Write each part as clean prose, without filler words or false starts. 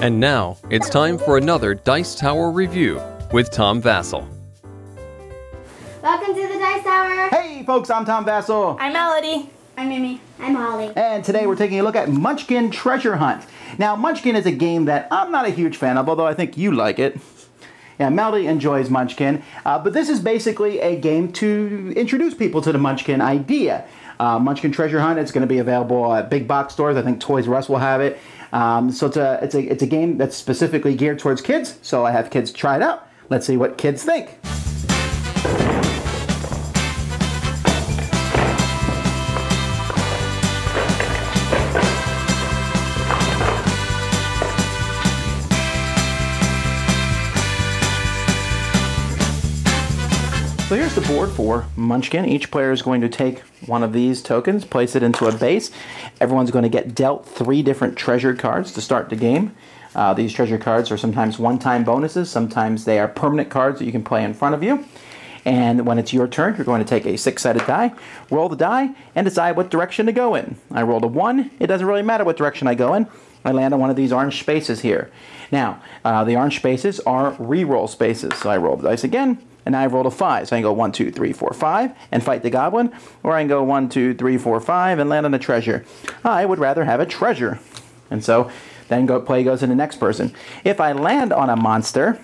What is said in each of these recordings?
And now, it's time for another Dice Tower review with Tom Vasel. Welcome to the Dice Tower! Hey folks, I'm Tom Vasel. I'm Melody. I'm Mimi. I'm Holly. And today we're taking a look at Munchkin Treasure Hunt. Now, Munchkin is a game that I'm not a huge fan of, although I think you like it. Yeah, Melody enjoys Munchkin, but this is basically a game to introduce people to the Munchkin idea. Munchkin Treasure Hunt, it's going to be available at big box stores. I think Toys R Us will have it. So it's a game that's specifically geared towards kids, so I have kids try it out. Let's see what kids think. So here's the board for Munchkin. Each player is going to take one of these tokens, place it into a base. Everyone's going to get dealt 3 different treasure cards to start the game. These treasure cards are sometimes one-time bonuses. Sometimes they are permanent cards that you can play in front of you. And when it's your turn, you're going to take a 6-sided die, roll the die, and decide what direction to go in. I rolled a 1. It doesn't really matter what direction I go in. I land on one of these orange spaces here. Now, the orange spaces are re-roll spaces. So I roll the dice again. And I rolled a 5, so I can go 1, 2, 3, 4, 5 and fight the goblin, or I can go 1, 2, 3, 4, 5 and land on a treasure. I would rather have a treasure, and so then play goes to the next person. If I land on a monster,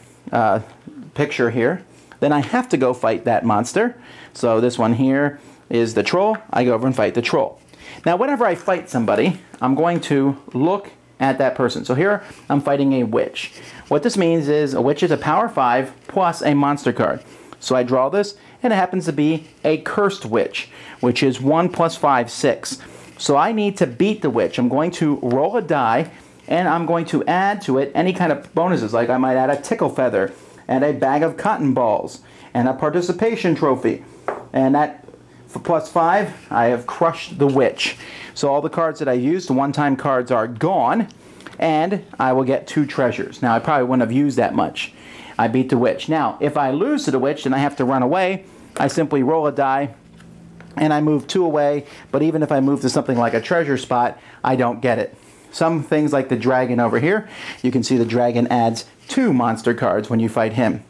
picture here, then I have to go fight that monster. So this one here is the troll. I go over and fight the troll. Now, whenever I fight somebody, I'm going to look at that person. So here I'm fighting a witch. What this means is a witch is a power 5 plus a monster card. So I draw this, and it happens to be a cursed witch, which is 1 plus 5, 6. So I need to beat the witch. I'm going to roll a die, and I'm going to add to it any kind of bonuses, like I might add a tickle feather, and a bag of cotton balls, and a participation trophy. And that, for plus 5, I have crushed the witch. So all the cards that I used, the one-time cards, are gone, and I will get 2 treasures. Now, I probably wouldn't have used that much. I beat the witch. Now, if I lose to the witch and I have to run away, I simply roll a die, and I move 2 away, but even if I move to something like a treasure spot, I don't get it. Some things like the dragon over here, you can see the dragon adds 2 monster cards when you fight him.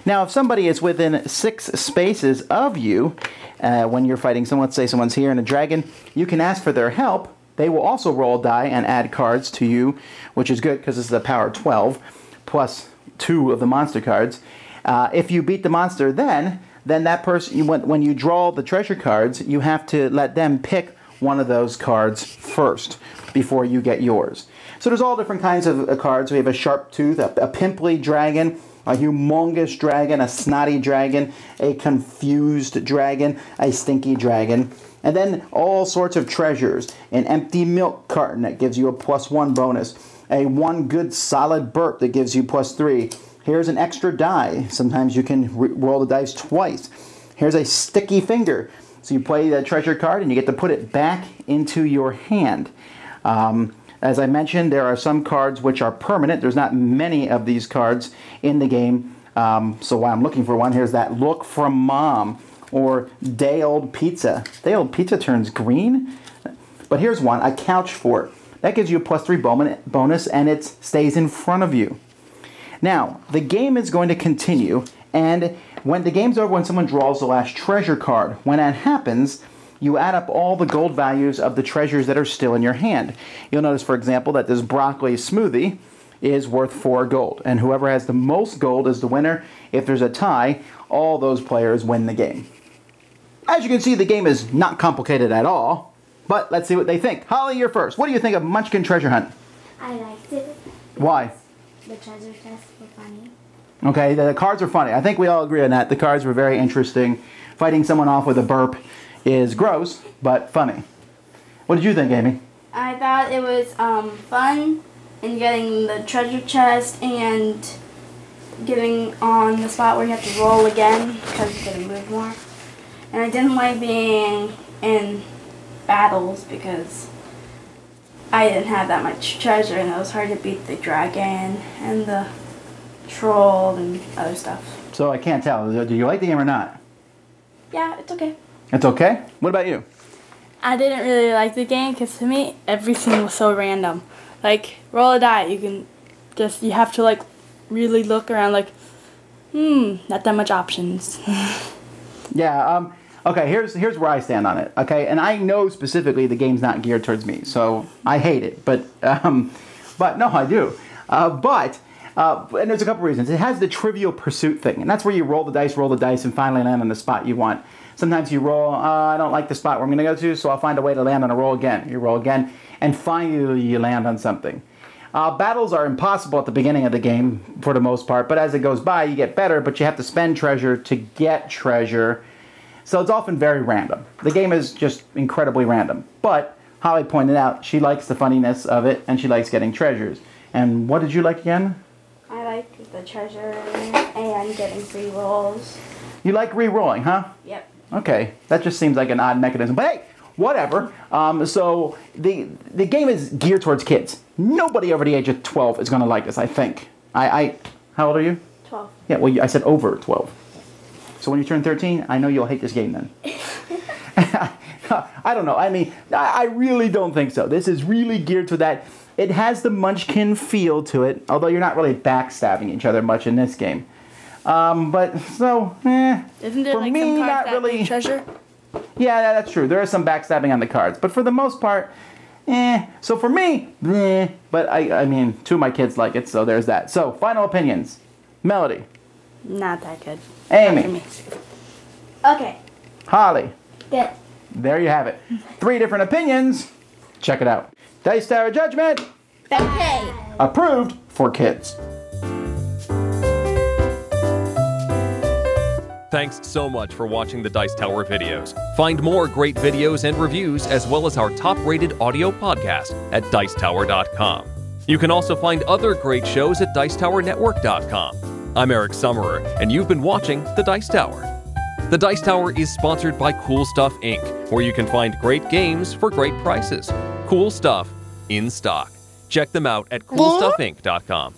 Now, if somebody is within 6 spaces of you, when you're fighting someone, let's say someone's here and a dragon, you can ask for their help. They will also roll a die and add cards to you, which is good because this is a power 12, plus 2 of the monster cards. If you beat the monster, then that person, when you draw the treasure cards, you have to let them pick one of those cards first before you get yours. So there's all different kinds of cards. We have a sharp tooth, a pimply dragon, a humongous dragon, a snotty dragon, a confused dragon, a stinky dragon, and then all sorts of treasures. An empty milk carton that gives you a +1 bonus. A 1 good solid burp that gives you +3. Here's an extra die. Sometimes you can roll the dice twice. Here's a sticky finger. So you play the treasure card and you get to put it back into your hand. As I mentioned, there are some cards which are permanent. There's not many of these cards in the game. So while I'm looking for one, here's that Look from Mom, or Day Old Pizza. Day Old Pizza turns green? But here's one, a Couch Fort. That gives you a +3 bonus, and it stays in front of you. Now, the game is going to continue, and when the game's over, when someone draws the last treasure card, when that happens, you add up all the gold values of the treasures that are still in your hand. You'll notice, for example, that this broccoli smoothie is worth 4 gold, and whoever has the most gold is the winner. If there's a tie, all those players win the game. As you can see, the game is not complicated at all, but let's see what they think. Holly, you're first. What do you think of Munchkin Treasure Hunt? I liked it. Why? The treasure chests were funny. Okay, the cards are funny. I think we all agree on that. The cards were very interesting. Fighting someone off with a burp is gross, but funny. What did you think, Amy? I thought it was fun in getting the treasure chest and getting on the spot where you have to roll again because you can move more. And I didn't like being in battles because I didn't have that much treasure and it was hard to beat the dragon and the troll and other stuff. So I can't tell. Do you like the game or not? Yeah, it's okay. It's okay? What about you? I didn't really like the game because to me everything was so random. Like, roll a die, you can just you have to like really look around, like, not that much options. Yeah. Okay. Here's where I stand on it. Okay, and I know specifically the game's not geared towards me, so I hate it. But no, I do. And there's a couple reasons. It has the Trivial Pursuit thing, and that's where you roll the dice, and finally land on the spot you want. Sometimes you roll, I don't like the spot where I'm going to go to, so I'll find a way to land on a roll again. You roll again, and finally you land on something. Battles are impossible at the beginning of the game, for the most part, but as it goes by, you get better, but you have to spend treasure to get treasure, so it's often very random. The game is just incredibly random, but Holly pointed out she likes the funniness of it, and she likes getting treasures. And what did you like again? I like the treasure and getting free rolls. You like re-rolling, huh? Yep. Okay, that just seems like an odd mechanism, but hey, whatever. So the game is geared towards kids. Nobody over the age of 12 is going to like this, I think. How old are you? 12. Yeah, well, I said over 12. So when you turn 13, I know you'll hate this game then. I don't know. I mean, I really don't think so. This is really geared to that. It has the Munchkin feel to it, although you're not really backstabbing each other much in this game. Isn't there for like me, some cards not that really treasure? Yeah, that's true. There is some backstabbing on the cards, but for the most part, So for me, but I mean, two of my kids like it, so there's that. So final opinions, Melody. Not that good. Amy. Not for me. Okay. Holly. Good. There you have it. 3 different opinions. Check it out. Dice Tower Judgment. Okay. Approved for kids. Thanks so much for watching the Dice Tower videos. Find more great videos and reviews, as well as our top-rated audio podcast at Dicetower.com. You can also find other great shows at DicetowerNetwork.com. I'm Eric Summerer, and you've been watching The Dice Tower. The Dice Tower is sponsored by Cool Stuff Inc., where you can find great games for great prices. Cool stuff in stock. Check them out at CoolStuffInc.com.